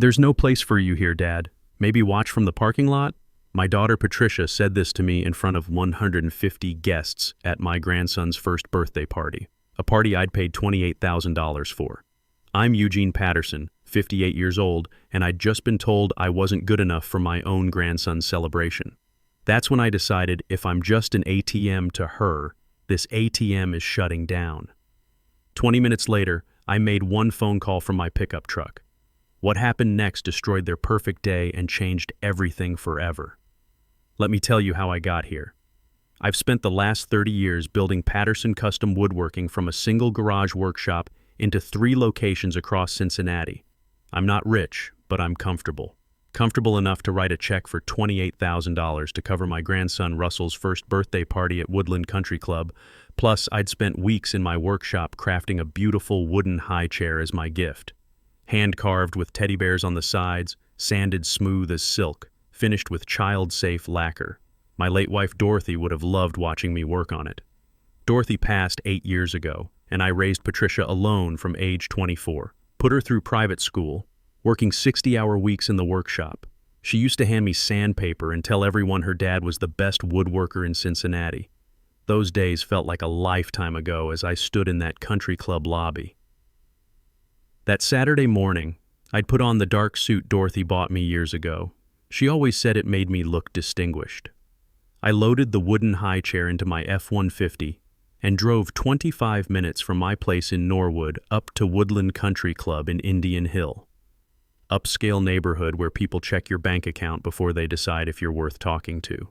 "There's no place for you here, Dad. Maybe watch from the parking lot?" My daughter Patricia said this to me in front of 150 guests at my grandson's first birthday party, a party I'd paid $28,000 for. I'm Eugene Patterson, 58 years old, and I'd just been told I wasn't good enough for my own grandson's celebration. That's when I decided if I'm just an ATM to her, this ATM is shutting down. 20 minutes later, I made one phone call from my pickup truck. What happened next destroyed their perfect day and changed everything forever. Let me tell you how I got here. I've spent the last 30 years building Patterson custom woodworking from a single garage workshop into 3 locations across Cincinnati. I'm not rich, but I'm comfortable. Comfortable enough to write a check for $28,000 to cover my grandson Russell's first birthday party at Woodland Country Club, plus I'd spent weeks in my workshop crafting a beautiful wooden high chair as my gift. Hand-carved with teddy bears on the sides, sanded smooth as silk, finished with child-safe lacquer. My late wife Dorothy would have loved watching me work on it. Dorothy passed 8 years ago, and I raised Patricia alone from age 24. Put her through private school, working 60-hour weeks in the workshop. She used to hand me sandpaper and tell everyone her dad was the best woodworker in Cincinnati. Those days felt like a lifetime ago as I stood in that country club lobby. That Saturday morning, I'd put on the dark suit Dorothy bought me years ago. She always said it made me look distinguished. I loaded the wooden high chair into my F-150 and drove 25 minutes from my place in Norwood up to Woodland Country Club in Indian Hill. Upscale neighborhood where people check your bank account before they decide if you're worth talking to.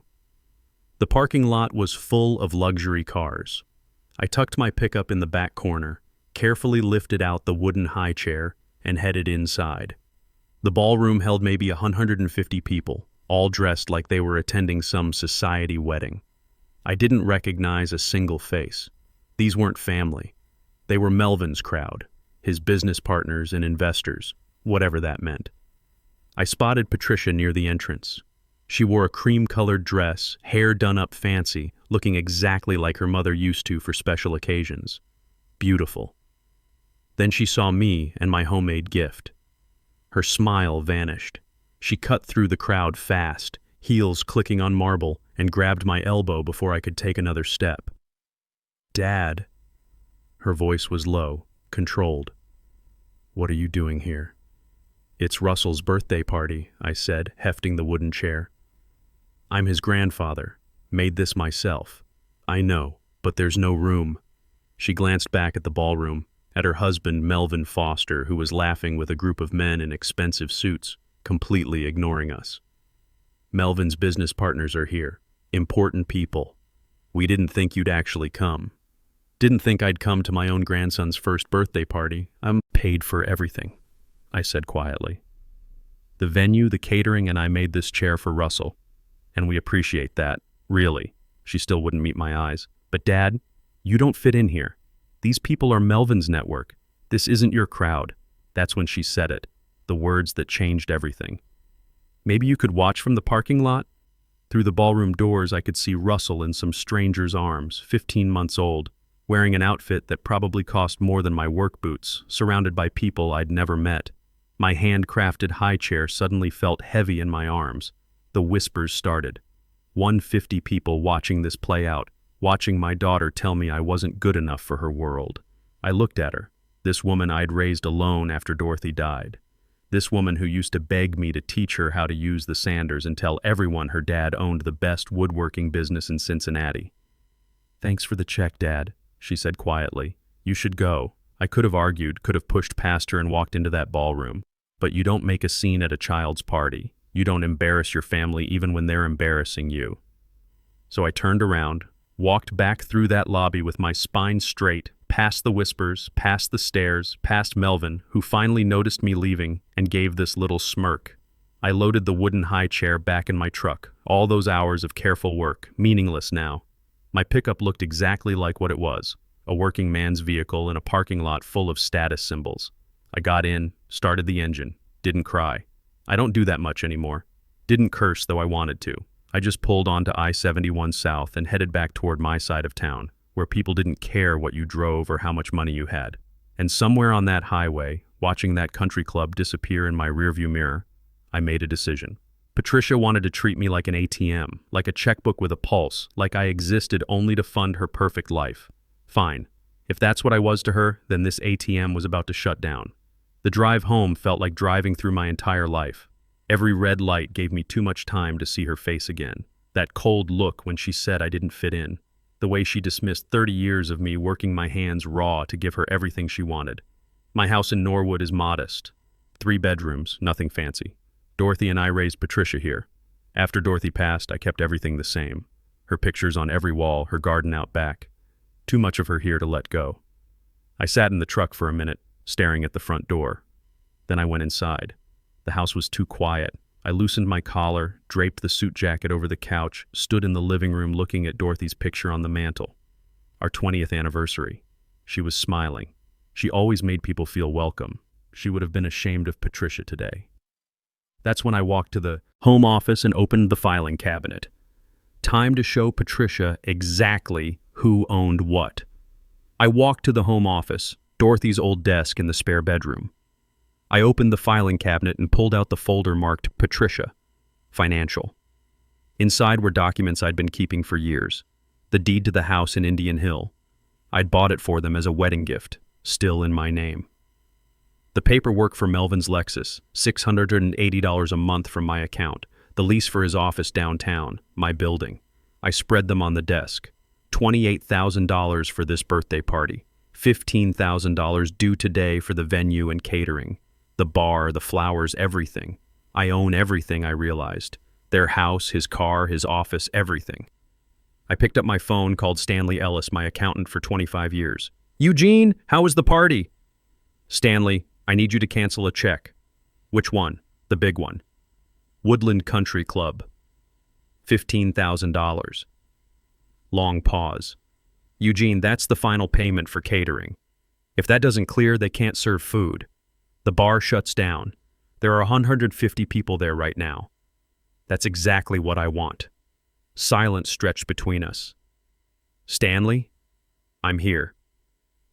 The parking lot was full of luxury cars. I tucked my pickup in the back corner, carefully lifted out the wooden high chair, and headed inside. The ballroom held maybe 150 people, all dressed like they were attending some society wedding. I didn't recognize a single face. These weren't family. They were Melvin's crowd, his business partners and investors, whatever that meant. I spotted Patricia near the entrance. She wore a cream-colored dress, hair done up fancy, looking exactly like her mother used to for special occasions. Beautiful. Then she saw me and my homemade gift. Her smile vanished. She cut through the crowd fast, heels clicking on marble, and grabbed my elbow before I could take another step. "Dad." Her voice was low, controlled. "What are you doing here?" "It's Russell's birthday party," I said, hefting the wooden chair. "I'm his grandfather. Made this myself." "I know, but there's no room." She glanced back at the ballroom, at her husband Melvin Foster, who was laughing with a group of men in expensive suits, completely ignoring us. "Melvin's business partners are here. Important people. We didn't think you'd actually come." "Didn't think I'd come to my own grandson's first birthday party. I'm paid for everything," I said quietly. "The venue, the catering, and I made this chair for Russell. And we appreciate that, really." She still wouldn't meet my eyes. "But Dad, you don't fit in here. These people are Melvin's network. This isn't your crowd." That's when she said it, the words that changed everything. "Maybe you could watch from the parking lot?" Through the ballroom doors, I could see Russell in some stranger's arms, 15 months old, wearing an outfit that probably cost more than my work boots, surrounded by people I'd never met. My handcrafted high chair suddenly felt heavy in my arms. The whispers started. 150 people watching this play out, watching my daughter tell me I wasn't good enough for her world. I looked at her, this woman I'd raised alone after Dorothy died. This woman who used to beg me to teach her how to use the sanders and tell everyone her dad owned the best woodworking business in Cincinnati. "Thanks for the check, Dad," she said quietly. "You should go." I could have argued, could have pushed past her and walked into that ballroom. But you don't make a scene at a child's party. You don't embarrass your family even when they're embarrassing you. So I turned around, walked back through that lobby with my spine straight, past the whispers, past the stares, past Melvin, who finally noticed me leaving and gave this little smirk. I loaded the wooden high chair back in my truck. All those hours of careful work, meaningless now. My pickup looked exactly like what it was, a working man's vehicle in a parking lot full of status symbols. I got in, started the engine, didn't cry. I don't do that much anymore. Didn't curse, though I wanted to. I just pulled onto I-71 South and headed back toward my side of town, where people didn't care what you drove or how much money you had. And somewhere on that highway, watching that country club disappear in my rearview mirror, I made a decision. Patricia wanted to treat me like an ATM, like a checkbook with a pulse, like I existed only to fund her perfect life. Fine. If that's what I was to her, then this ATM was about to shut down. The drive home felt like driving through my entire life. Every red light gave me too much time to see her face again. That cold look when she said I didn't fit in. The way she dismissed 30 years of me working my hands raw to give her everything she wanted. My house in Norwood is modest. 3 bedrooms, nothing fancy. Dorothy and I raised Patricia here. After Dorothy passed, I kept everything the same. Her pictures on every wall, her garden out back. Too much of her here to let go. I sat in the truck for a minute, staring at the front door. Then I went inside. The house was too quiet. I loosened my collar, draped the suit jacket over the couch, stood in the living room looking at Dorothy's picture on the mantel. Our 20th anniversary. She was smiling. She always made people feel welcome. She would have been ashamed of Patricia today. That's when I walked to the home office and opened the filing cabinet. Time to show Patricia exactly who owned what. I walked to the home office, Dorothy's old desk in the spare bedroom. I opened the filing cabinet and pulled out the folder marked Patricia, Financial. Inside were documents I'd been keeping for years. The deed to the house in Indian Hill. I'd bought it for them as a wedding gift, still in my name. The paperwork for Melvin's Lexus, $680 a month from my account. The lease for his office downtown, my building. I spread them on the desk. $28,000 for this birthday party. $15,000 due today for the venue and catering. The bar, the flowers, everything. I own everything, I realized. Their house, his car, his office, everything. I picked up my phone, called Stanley Ellis, my accountant for 25 years. Eugene, how was the party? Stanley, I need you to cancel a check. Which one? The big one. Woodland Country Club. $15,000. Long pause. Eugene, that's the final payment for catering. If that doesn't clear, they can't serve food. The bar shuts down. There are 150 people there right now. That's exactly what I want. Silence stretched between us. Stanley? I'm here.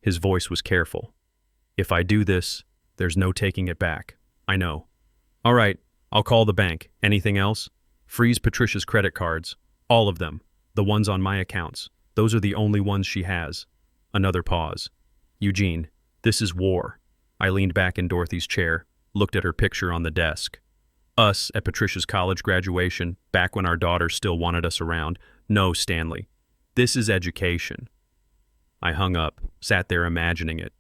His voice was careful. If I do this, there's no taking it back. I know. All right, I'll call the bank. Anything else? Freeze Patricia's credit cards. All of them. The ones on my accounts. Those are the only ones she has. Another pause. Eugene, this is war. I leaned back in Dorothy's chair, looked at her picture on the desk. Us at Patricia's college graduation, back when our daughter still wanted us around. No, Stanley. This is education. I hung up, sat there imagining it.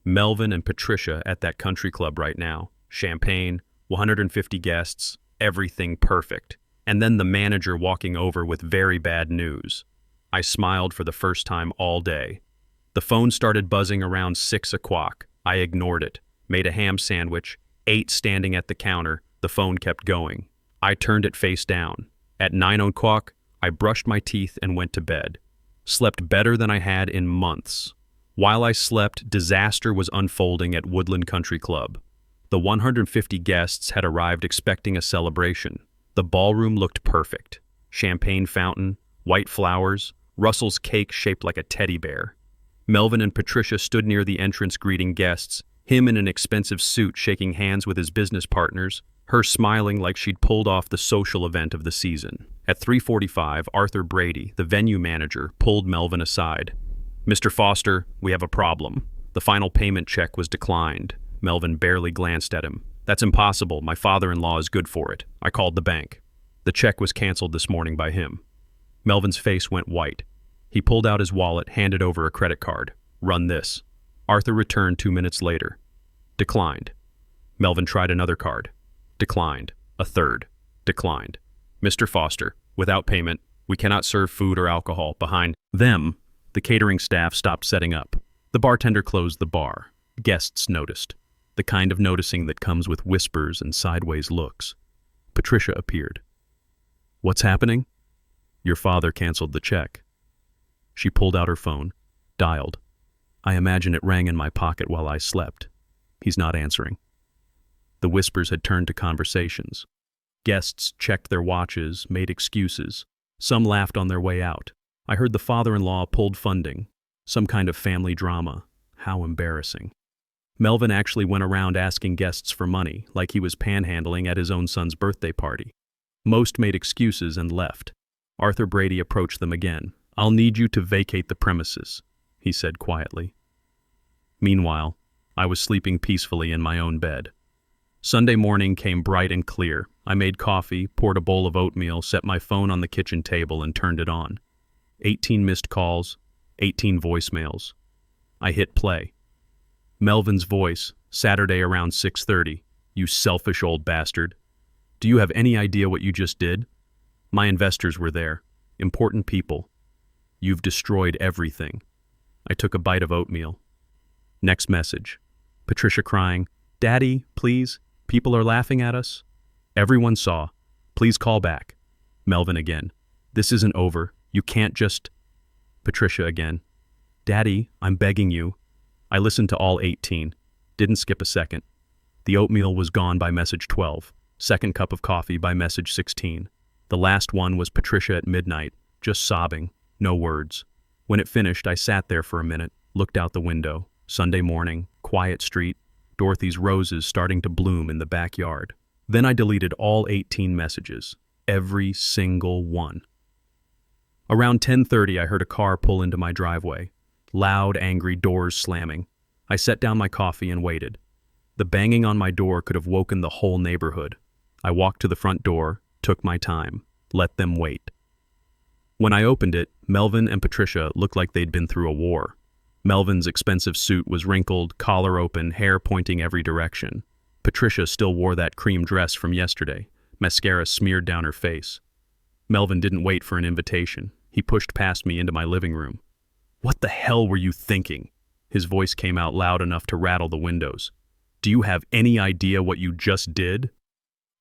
Melvin and Patricia at that country club right now. Champagne, 150 guests, everything perfect. And then the manager walking over with very bad news. I smiled for the first time all day. The phone started buzzing around 6 o'clock. I ignored it, made a ham sandwich, ate standing at the counter. The phone kept going. I turned it face down. At 9 o'clock, I brushed my teeth and went to bed. Slept better than I had in months. While I slept, disaster was unfolding at Woodland Country Club. The 150 guests had arrived expecting a celebration. The ballroom looked perfect. Champagne fountain, white flowers, Russell's cake shaped like a teddy bear. Melvin and Patricia stood near the entrance greeting guests, him in an expensive suit shaking hands with his business partners, her smiling like she'd pulled off the social event of the season. At 3:45, Arthur Brady, the venue manager, pulled Melvin aside. Mr. Foster, we have a problem. The final payment check was declined. Melvin barely glanced at him. That's impossible. My father-in-law is good for it. I called the bank. The check was canceled this morning by him. Melvin's face went white. He pulled out his wallet, handed over a credit card. Run this. Arthur returned 2 minutes later. Declined. Melvin tried another card. Declined. A third. Declined. Mr. Foster, without payment, we cannot serve food or alcohol. Behind them, the catering staff stopped setting up. The bartender closed the bar. Guests noticed. The kind of noticing that comes with whispers and sideways looks. Patricia appeared. What's happening? Your father canceled the check. She pulled out her phone, dialed. I imagine it rang in my pocket while I slept. He's not answering. The whispers had turned to conversations. Guests checked their watches, made excuses. Some laughed on their way out. I heard the father-in-law pulled funding. Some kind of family drama. How embarrassing. Melvin actually went around asking guests for money, like he was panhandling at his own son's birthday party. Most made excuses and left. Arthur Brady approached them again. "I'll need you to vacate the premises," he said quietly. Meanwhile, I was sleeping peacefully in my own bed. Sunday morning came bright and clear. I made coffee, poured a bowl of oatmeal, set my phone on the kitchen table, and turned it on. 18 missed calls, 18 voicemails. I hit play. Melvin's voice, Saturday around 6:30. "You selfish old bastard. Do you have any idea what you just did? My investors were there. Important people. You've destroyed everything." I took a bite of oatmeal. Next message. Patricia crying, "Daddy, please. People are laughing at us." Everyone saw. "Please call back." Melvin again. "This isn't over. You can't just..." Patricia again. "Daddy, I'm begging you." I listened to all 18. Didn't skip a second. The oatmeal was gone by message 12. Second cup of coffee by message 16. The last one was Patricia at midnight, just sobbing, no words. When it finished, I sat there for a minute, looked out the window. Sunday morning, quiet street, Dorothy's roses starting to bloom in the backyard. Then I deleted all 18 messages, every single one. Around 10:30, I heard a car pull into my driveway. Loud, angry doors slamming. I set down my coffee and waited. The banging on my door could have woken the whole neighborhood. I walked to the front door, took my time, let them wait. When I opened it, Melvin and Patricia looked like they'd been through a war. Melvin's expensive suit was wrinkled, collar open, hair pointing every direction. Patricia still wore that cream dress from yesterday, mascara smeared down her face. Melvin didn't wait for an invitation. He pushed past me into my living room. "What the hell were you thinking?" His voice came out loud enough to rattle the windows. "Do you have any idea what you just did?"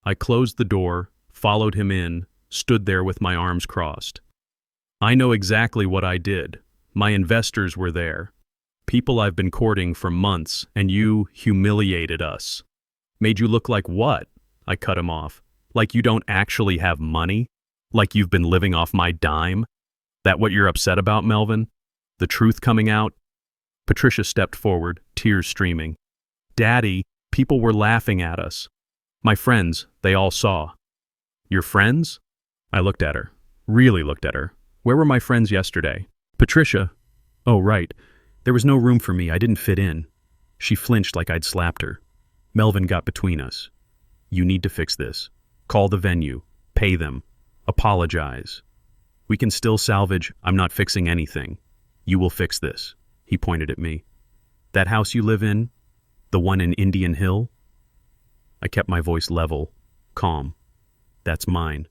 I closed the door, followed him in, stood there with my arms crossed. "I know exactly what I did. My investors were there. People I've been courting for months, and you humiliated us." "Made you look like what?" I cut him off. "Like you don't actually have money? Like you've been living off my dime? That what you're upset about, Melvin? The truth coming out?" Patricia stepped forward, tears streaming. "Daddy, people were laughing at us. My friends, they all saw." "Your friends?" I looked at her. Really looked at her. "Where were my friends yesterday?" "Patricia." "Oh, right. There was no room for me. I didn't fit in." She flinched like I'd slapped her. Melvin got between us. "You need to fix this. Call the venue. Pay them. Apologize. We can still salvage. I'm not fixing anything. You will fix this." He pointed at me. "That house you live in? The one in Indian Hill?" I kept my voice level, calm. "That's mine.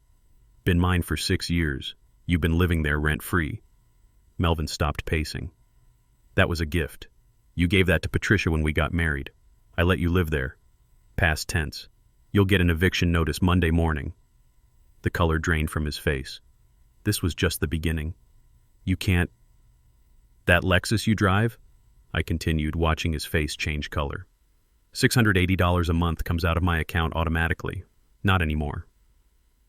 Been mine for 6 years. You've been living there rent-free." Melvin stopped pacing. "That was a gift. You gave that to Patricia when we got married. I let you live there. Past tense. You'll get an eviction notice Monday morning." The color drained from his face. "This was just the beginning. You can't..." "That Lexus you drive?" I continued, watching his face change color. $680 a month comes out of my account automatically. Not anymore."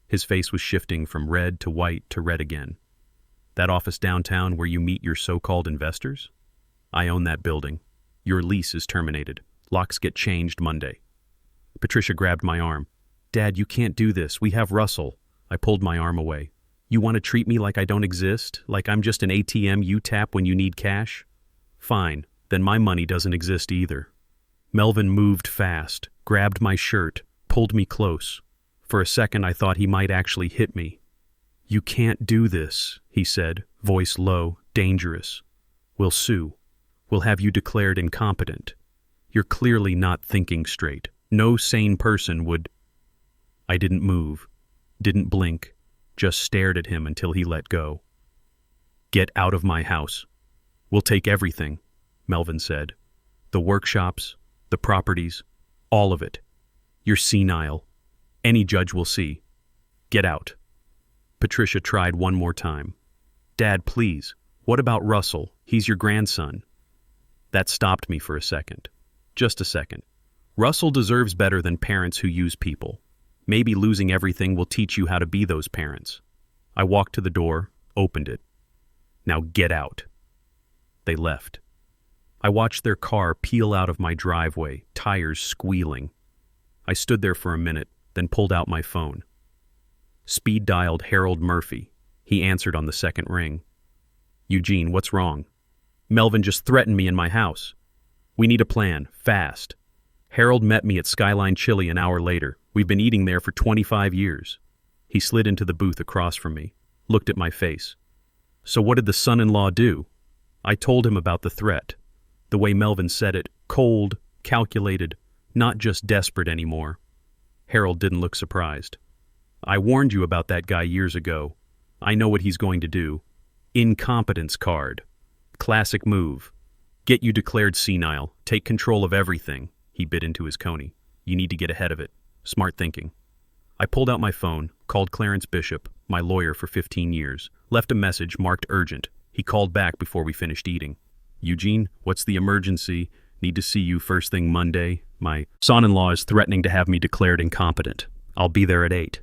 His face was shifting from red to white to red again. "That office downtown where you meet your so-called investors? I own that building. Your lease is terminated. Locks get changed Monday." Patricia grabbed my arm. "Dad, you can't do this. We have Russell." I pulled my arm away. "You want to treat me like I don't exist? Like I'm just an ATM you tap when you need cash? Fine, then my money doesn't exist either." Melvin moved fast, grabbed my shirt, pulled me close. For a second I thought he might actually hit me. "You can't do this," he said, voice low, dangerous. "We'll sue. We'll have you declared incompetent. You're clearly not thinking straight. No sane person would..." I didn't move, didn't blink, just stared at him until he let go. "Get out of my house. We'll take everything," Melvin said. "The workshops, the properties, all of it. You're senile. Any judge will see. Get out." Patricia tried one more time. "Dad, please. What about Russell? He's your grandson." That stopped me for a second. Just a second. Russell deserves better than parents who use people. Maybe losing everything will teach you how to be those parents. I walked to the door, opened it. "Now get out." They left. I watched their car peel out of my driveway, tires squealing. I stood there for a minute, then pulled out my phone. Speed dialed Harold Murphy. He answered on the second ring. "Eugene, what's wrong?" "Melvin just threatened me in my house. We need a plan, fast." Harold met me at Skyline Chili an hour later. We've been eating there for 25 years. He slid into the booth across from me, looked at my face. "So what did the son-in-law do?" I told him about the threat. The way Melvin said it, cold, calculated, not just desperate anymore. Harold didn't look surprised. "I warned you about that guy years ago. I know what he's going to do. Incompetence card. Classic move. Get you declared senile, take control of everything." He bit into his coney. "You need to get ahead of it." Smart thinking. I pulled out my phone, called Clarence Bishop, my lawyer for 15 years, left a message marked urgent. He called back before we finished eating. "Eugene, what's the emergency? Need to see you first thing Monday. My son-in-law is threatening to have me declared incompetent. I'll be there at 8.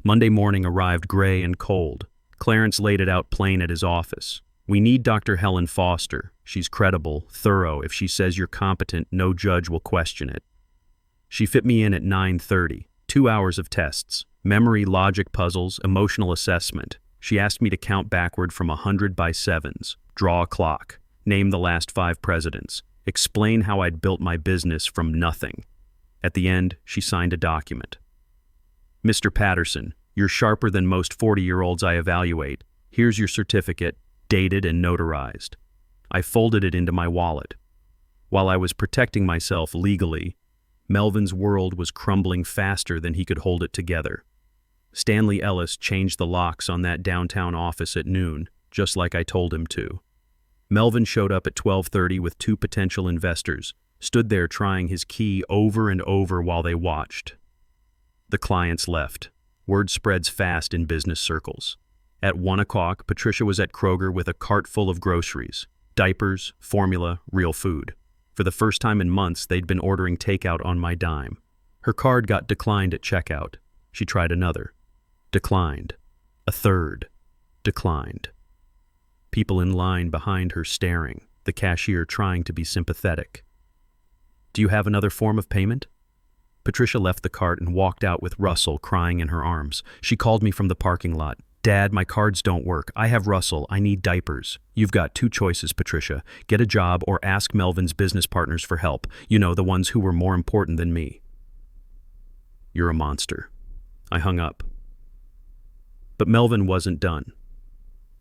Monday morning arrived gray and cold. Clarence laid it out plain at his office. "We need Dr. Helen Foster. She's credible, thorough. If she says you're competent, no judge will question it." She fit me in at 9:30. 2 hours of tests. Memory, logic puzzles, emotional assessment. She asked me to count backward from 100 by 7s, draw a clock, name the last 5 presidents, explain how I'd built my business from nothing. At the end, she signed a document. "Mr. Patterson, you're sharper than most 40-year-olds I evaluate. Here's your certificate, dated and notarized." I folded it into my wallet. While I was protecting myself legally, Melvin's world was crumbling faster than he could hold it together. Stanley Ellis changed the locks on that downtown office at noon, just like I told him to. Melvin showed up at 12:30 with 2 potential investors, stood there trying his key over and over while they watched. The clients left. Word spreads fast in business circles. At 1 o'clock, Patricia was at Kroger with a cart full of groceries, diapers, formula, real food. For the first time in months, they'd been ordering takeout on my dime. Her card got declined at checkout. She tried another. Declined. A third. Declined. People in line behind her staring, the cashier trying to be sympathetic. "Do you have another form of payment?" Patricia left the cart and walked out with Russell crying in her arms. She called me from the parking lot. "Dad, my cards don't work. I have Russell. I need diapers." "You've got 2 choices, Patricia. Get a job or ask Melvin's business partners for help. You know, the ones who were more important than me." "You're a monster." I hung up. But Melvin wasn't done.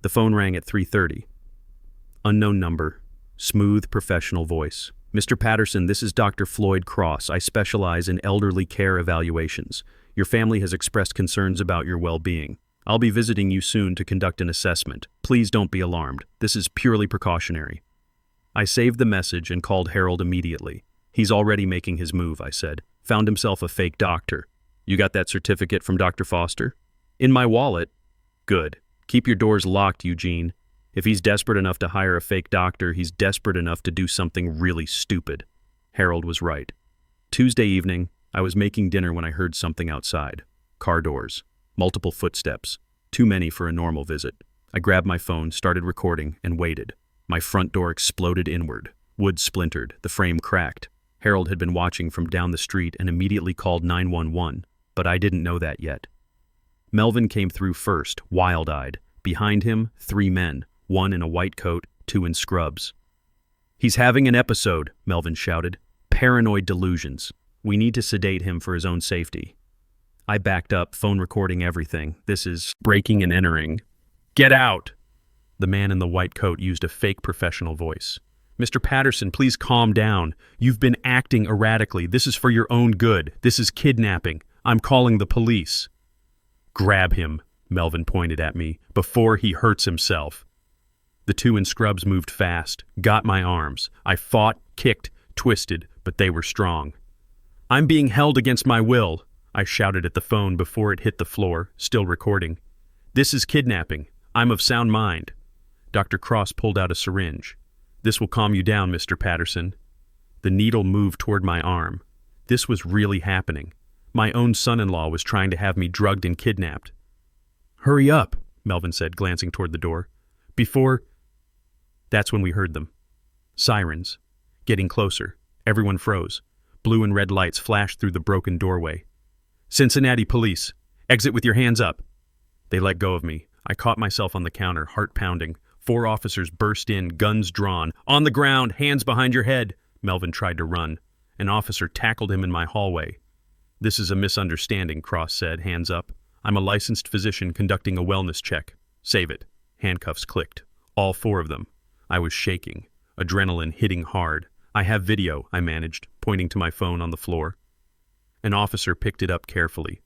The phone rang at 3:30. Unknown number. Smooth, professional voice. "Mr. Patterson, this is Dr. Floyd Cross. I specialize in elderly care evaluations. Your family has expressed concerns about your well-being. I'll be visiting you soon to conduct an assessment. Please don't be alarmed. This is purely precautionary." I saved the message and called Harold immediately. "He's already making his move," I said. "Found himself a fake doctor." "You got that certificate from Dr. Foster?" "In my wallet." "Good. Keep your doors locked, Eugene. If he's desperate enough to hire a fake doctor, he's desperate enough to do something really stupid." Harold was right. Tuesday evening, I was making dinner when I heard something outside. Car doors. Multiple footsteps. Too many for a normal visit. I grabbed my phone, started recording, and waited. My front door exploded inward. Wood splintered. The frame cracked. Harold had been watching from down the street and immediately called 911, but I didn't know that yet. Melvin came through first, wild-eyed. Behind him, 3 men, 1 in a white coat, 2 in scrubs. "He's having an episode," Melvin shouted. "Paranoid delusions. We need to sedate him for his own safety." I backed up, phone recording everything. "This is breaking and entering." "Get out!" The man in the white coat used a fake professional voice. "Mr. Patterson, please calm down. You've been acting erratically. This is for your own good. This is kidnapping. I'm calling the police." "Grab him," Melvin pointed at me, "before he hurts himself." The 2 in scrubs moved fast, got my arms. I fought, kicked, twisted, but they were strong. "I'm being held against my will," I shouted at the phone before it hit the floor, still recording. "This is kidnapping. I'm of sound mind." Dr. Cross pulled out a syringe. "This will calm you down, Mr. Patterson." The needle moved toward my arm. This was really happening. My own son-in-law was trying to have me drugged and kidnapped. "Hurry up," Melvin said, glancing toward the door. "Before—" That's when we heard them. Sirens. Getting closer. Everyone froze. Blue and red lights flashed through the broken doorway. Cincinnati police. Exit with your hands up. They let go of me. I caught myself on the counter, heart pounding. 4 officers burst in, guns drawn. On the ground, hands behind your head. Melvin tried to run. An officer tackled him in my hallway. This is a misunderstanding, Cross said, hands up. I'm a licensed physician conducting a wellness check. Save it. Handcuffs clicked. All 4 of them. I was shaking. Adrenaline hitting hard. I have video, I managed, pointing to my phone on the floor. An officer picked it up carefully.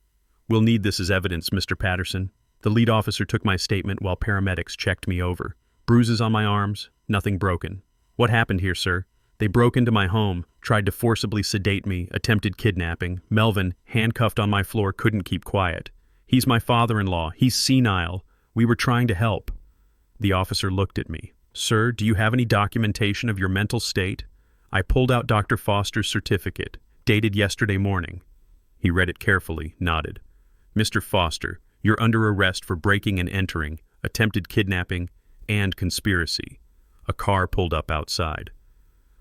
We'll need this as evidence, Mr. Patterson. The lead officer took my statement while paramedics checked me over. Bruises on my arms, nothing broken. What happened here, sir? They broke into my home, tried to forcibly sedate me, attempted kidnapping. Melvin, handcuffed on my floor, couldn't keep quiet. He's my father-in-law. He's senile. We were trying to help. The officer looked at me. Sir, do you have any documentation of your mental state? I pulled out Dr. Foster's certificate, dated yesterday morning. He read it carefully, nodded. Mr. Foster, you're under arrest for breaking and entering, attempted kidnapping, and conspiracy. A car pulled up outside.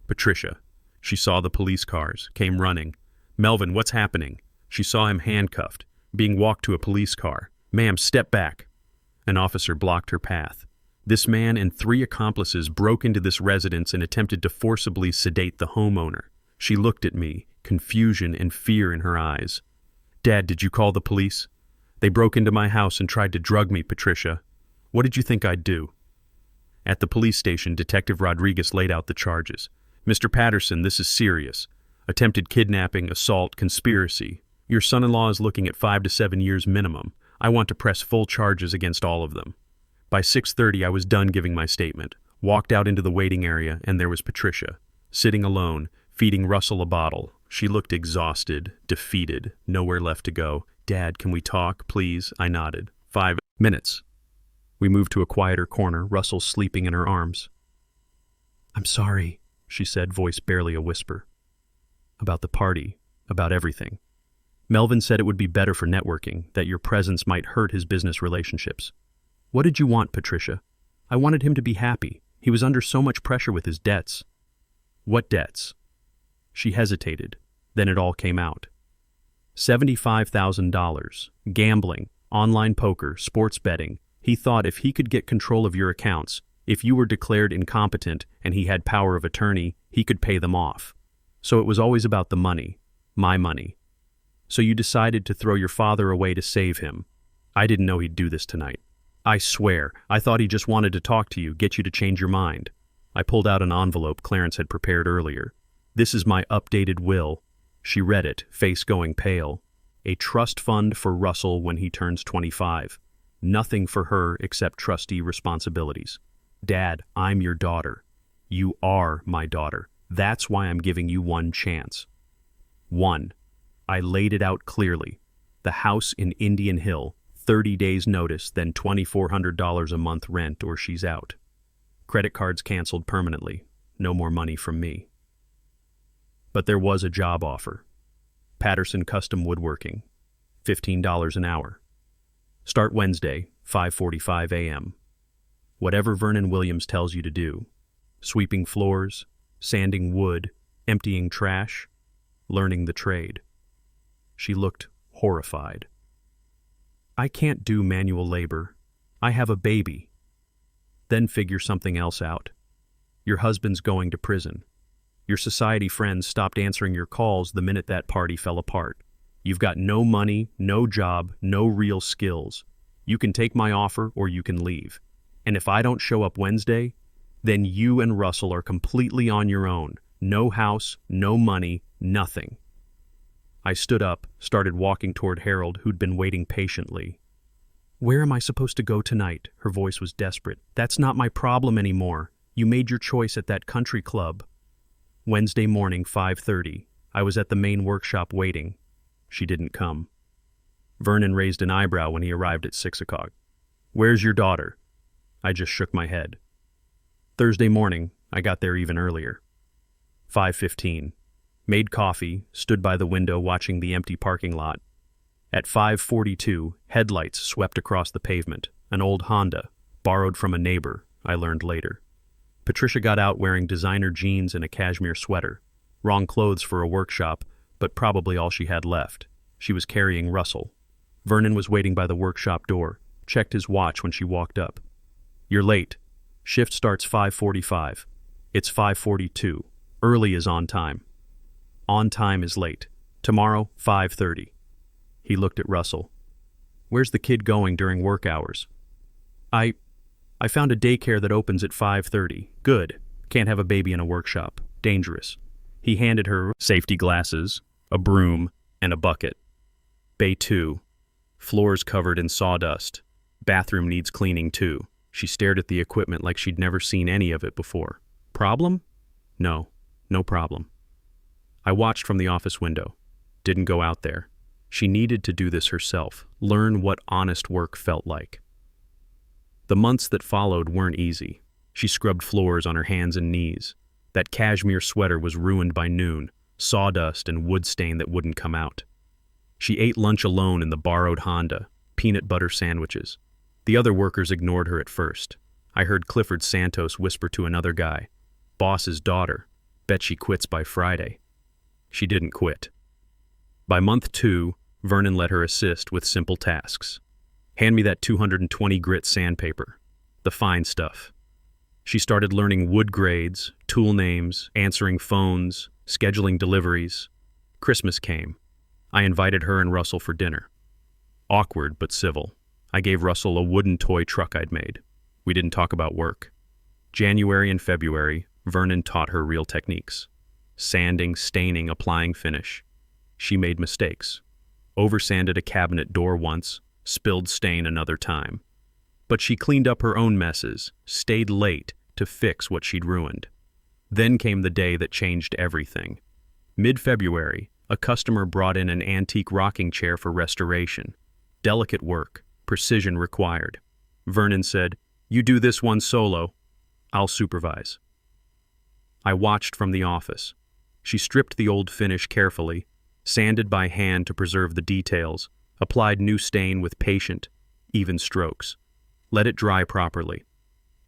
Patricia. She saw the police cars, came running. Melvin, what's happening? She saw him handcuffed, being walked to a police car. Ma'am, step back. An officer blocked her path. This man and 3 accomplices broke into this residence and attempted to forcibly sedate the homeowner. She looked at me, confusion and fear in her eyes. Dad, did you call the police? They broke into my house and tried to drug me, Patricia. What did you think I'd do? At the police station, Detective Rodriguez laid out the charges. Mr. Patterson, this is serious. Attempted kidnapping, assault, conspiracy. Your son-in-law is looking at 5 to 7 years minimum. I want to press full charges against all of them. By 6:30, I was done giving my statement, walked out into the waiting area, and there was Patricia, sitting alone, feeding Russell a bottle. She looked exhausted, defeated, nowhere left to go. Dad, can we talk, please? I nodded. 5 minutes. We moved to a quieter corner, Russell sleeping in her arms. I'm sorry, she said, voice barely a whisper. About the party, about everything. Melvin said it would be better for networking, that your presence might hurt his business relationships. What did you want, Patricia? I wanted him to be happy. He was under so much pressure with his debts. What debts? She hesitated. Then it all came out. $75,000. Gambling, online poker, sports betting. He thought if he could get control of your accounts, if you were declared incompetent and he had power of attorney, he could pay them off. So it was always about the money. My money. So you decided to throw your father away to save him. I didn't know he'd do this tonight. I swear, I thought he just wanted to talk to you, get you to change your mind. I pulled out an envelope Clarence had prepared earlier. This is my updated will. She read it, face going pale. A trust fund for Russell when he turns 25. Nothing for her except trustee responsibilities. Dad, I'm your daughter. You are my daughter. That's why I'm giving you one chance. 1. I laid it out clearly. The house in Indian Hill. 30 days notice, then $2,400 a month rent or she's out. Credit cards canceled permanently. No more money from me. But there was a job offer. Patterson Custom Woodworking. $15 an hour. Start Wednesday, 5:45 a.m. Whatever Vernon Williams tells you to do. Sweeping floors, sanding wood, emptying trash, learning the trade. She looked horrified. I can't do manual labor. I have a baby. Then figure something else out. Your husband's going to prison. Your society friends stopped answering your calls the minute that party fell apart. You've got no money, no job, no real skills. You can take my offer or you can leave. And if I don't show up Wednesday, then you and Russell are completely on your own. No house, no money, nothing. I stood up, started walking toward Harold, who'd been waiting patiently. Where am I supposed to go tonight? Her voice was desperate. That's not my problem anymore. You made your choice at that country club. Wednesday morning, 5:30. I was at the main workshop waiting. She didn't come. Vernon raised an eyebrow when he arrived at 6 o'clock. Where's your daughter? I just shook my head. Thursday morning, I got there even earlier. 5:15. Made coffee, stood by the window watching the empty parking lot. At 5:42, headlights swept across the pavement, an old Honda, borrowed from a neighbor, I learned later. Patricia got out wearing designer jeans and a cashmere sweater. Wrong clothes for a workshop, but probably all she had left. She was carrying Russell. Vernon was waiting by the workshop door, checked his watch when she walked up. "You're late. Shift starts 5:45. It's 5:42. Early is on time. On time is late. Tomorrow, 5:30. He looked at Russell. "Where's the kid going during work hours?" I found a daycare that opens at 5:30. Good. Can't have a baby in a workshop. Dangerous." He handed her safety glasses, a broom, and a bucket. "Bay 2. Floors covered in sawdust. Bathroom needs cleaning too." She stared at the equipment like she'd never seen any of it before. "Problem?" "No. No problem." I watched from the office window. Didn't go out there. She needed to do this herself, learn what honest work felt like. The months that followed weren't easy. She scrubbed floors on her hands and knees. That cashmere sweater was ruined by noon, sawdust and wood stain that wouldn't come out. She ate lunch alone in the borrowed Honda, peanut butter sandwiches. The other workers ignored her at first. I heard Clifford Santos whisper to another guy, "Boss's daughter. Bet she quits by Friday." She didn't quit. By month 2, Vernon let her assist with simple tasks. "Hand me that 220 grit sandpaper. The fine stuff." She started learning wood grades, tool names, answering phones, scheduling deliveries. Christmas came. I invited her and Russell for dinner. Awkward but civil. I gave Russell a wooden toy truck I'd made. We didn't talk about work. January and February, Vernon taught her real techniques. Sanding, staining, applying finish. She made mistakes. Oversanded a cabinet door once, spilled stain another time. But she cleaned up her own messes, stayed late to fix what she'd ruined. Then came the day that changed everything. Mid-February, a customer brought in an antique rocking chair for restoration. Delicate work, precision required. Vernon said, "You do this one solo. I'll supervise." I watched from the office. She stripped the old finish carefully, sanded by hand to preserve the details, applied new stain with patient, even strokes. Let it dry properly.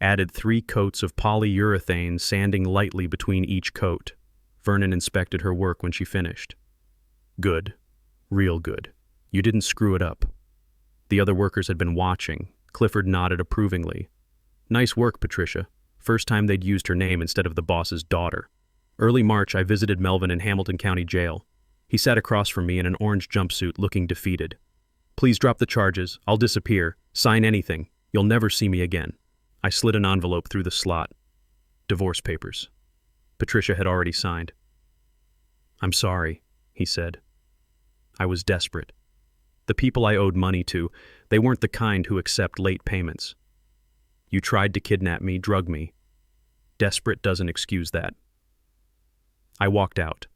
Added 3 coats of polyurethane, sanding lightly between each coat. Vernon inspected her work when she finished. "Good. Real good. You didn't screw it up." The other workers had been watching. Clifford nodded approvingly. "Nice work, Patricia." First time they'd used her name instead of the boss's daughter. Early March, I visited Melvin in Hamilton County Jail. He sat across from me in an orange jumpsuit, looking defeated. "Please drop the charges. I'll disappear. Sign anything. You'll never see me again." I slid an envelope through the slot. Divorce papers. Patricia had already signed. "I'm sorry," he said. I was desperate. The people I owed money to, they weren't the kind who accept late payments. "You tried to kidnap me, drug me. Desperate doesn't excuse that." I walked out.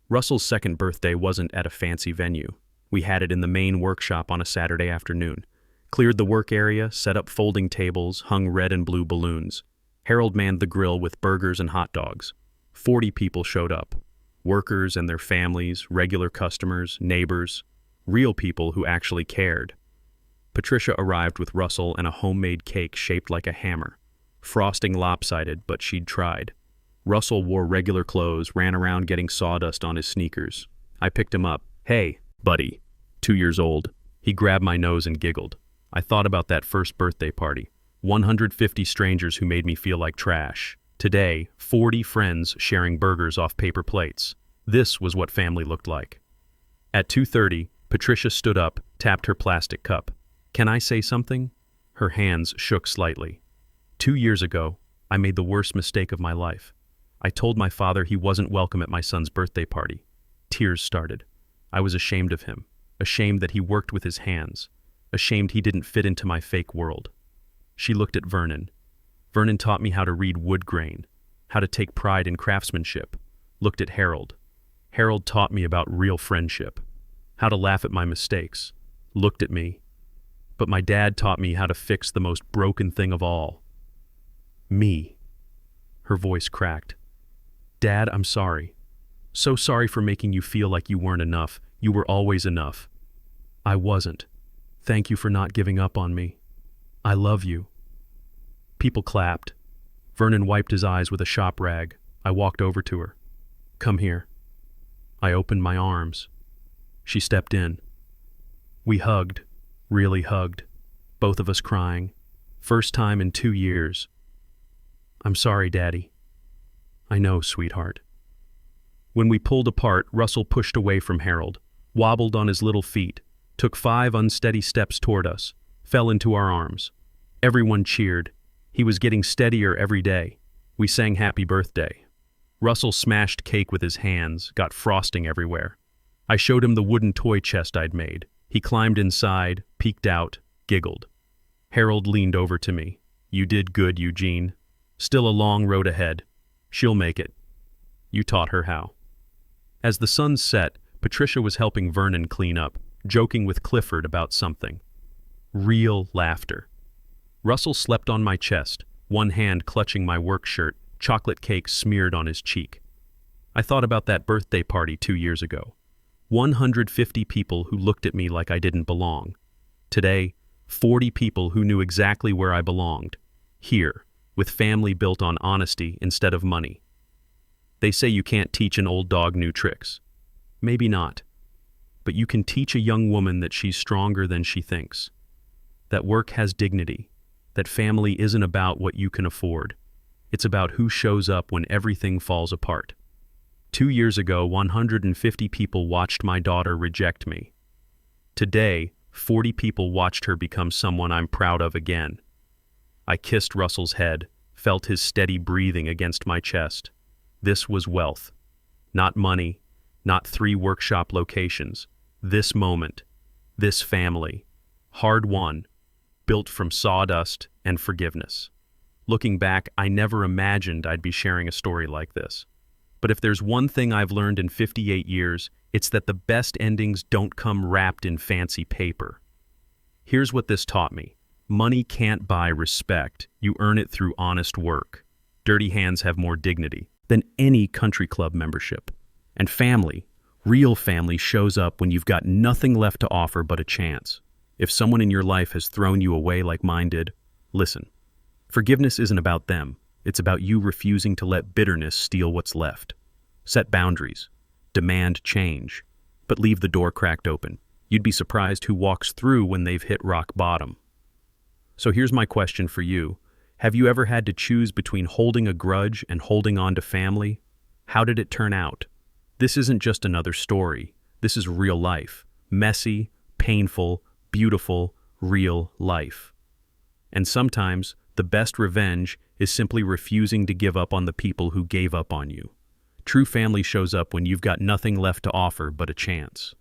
Russell's second birthday wasn't at a fancy venue. We had it in the main workshop on a Saturday afternoon. Cleared the work area, set up folding tables, hung red and blue balloons. Harold manned the grill with burgers and hot dogs. 40 people showed up. Workers and their families, regular customers, neighbors, real people who actually cared. Patricia arrived with Russell and a homemade cake shaped like a hammer. Frosting lopsided, but she'd tried. Russell wore regular clothes, ran around getting sawdust on his sneakers. I picked him up. "Hey, buddy." 2 years old. He grabbed my nose and giggled. I thought about that first birthday party. 150 strangers who made me feel like trash. Today, 40 friends sharing burgers off paper plates. This was what family looked like. At 2:30, Patricia stood up, tapped her plastic cup. "Can I say something?" Her hands shook slightly. 2 years ago, I made the worst mistake of my life. I told my father he wasn't welcome at my son's birthday party. Tears started. I was ashamed of him, ashamed that he worked with his hands, ashamed he didn't fit into my fake world. She looked at Vernon. Vernon taught me how to read wood grain, how to take pride in craftsmanship. Looked at Harold. Harold taught me about real friendship, how to laugh at my mistakes. Looked at me. But my dad taught me how to fix the most broken thing of all. Me. Her voice cracked. "Dad, I'm sorry. So sorry for making you feel like you weren't enough. You were always enough. I wasn't. Thank you for not giving up on me. I love you." People clapped. Vernon wiped his eyes with a shop rag. I walked over to her. "Come here." I opened my arms. She stepped in. We hugged, really hugged, both of us crying. First time in 2 years. "I'm sorry, Daddy." "I know, sweetheart." When we pulled apart, Russell pushed away from Harold, wobbled on his little feet, took 5 unsteady steps toward us, fell into our arms. Everyone cheered. He was getting steadier every day. We sang happy birthday. Russell smashed cake with his hands, got frosting everywhere. I showed him the wooden toy chest I'd made. He climbed inside, peeked out, giggled. Harold leaned over to me. "You did good, Eugene. Still a long road ahead. She'll make it. You taught her how." As the sun set, Patricia was helping Vernon clean up, joking with Clifford about something. Real laughter. Russell slept on my chest, one hand clutching my work shirt, chocolate cake smeared on his cheek. I thought about that birthday party 2 years ago. 150 people who looked at me like I didn't belong. Today, 40 people who knew exactly where I belonged. Here, with family built on honesty instead of money. They say you can't teach an old dog new tricks. Maybe not. But you can teach a young woman that she's stronger than she thinks. That work has dignity. That family isn't about what you can afford. It's about who shows up when everything falls apart. 2 years ago, 150 people watched my daughter reject me. Today, 40 people watched her become someone I'm proud of again. I kissed Russell's head, felt his steady breathing against my chest. This was wealth. Not money, not 3 workshop locations. This moment, this family, hard-won, built from sawdust and forgiveness. Looking back, I never imagined I'd be sharing a story like this. But if there's one thing I've learned in 58 years, it's that the best endings don't come wrapped in fancy paper. Here's what this taught me. Money can't buy respect. You earn it through honest work. Dirty hands have more dignity than any country club membership. And family, real family, shows up when you've got nothing left to offer but a chance. If someone in your life has thrown you away like mine did, listen. Forgiveness isn't about them. It's about you refusing to let bitterness steal what's left. Set boundaries. Demand change. But leave the door cracked open. You'd be surprised who walks through when they've hit rock bottom. So here's my question for you. Have you ever had to choose between holding a grudge and holding on to family? How did it turn out? This isn't just another story. This is real life. Messy, painful, beautiful, real life. And sometimes the best revenge is simply refusing to give up on the people who gave up on you. True family shows up when you've got nothing left to offer but a chance.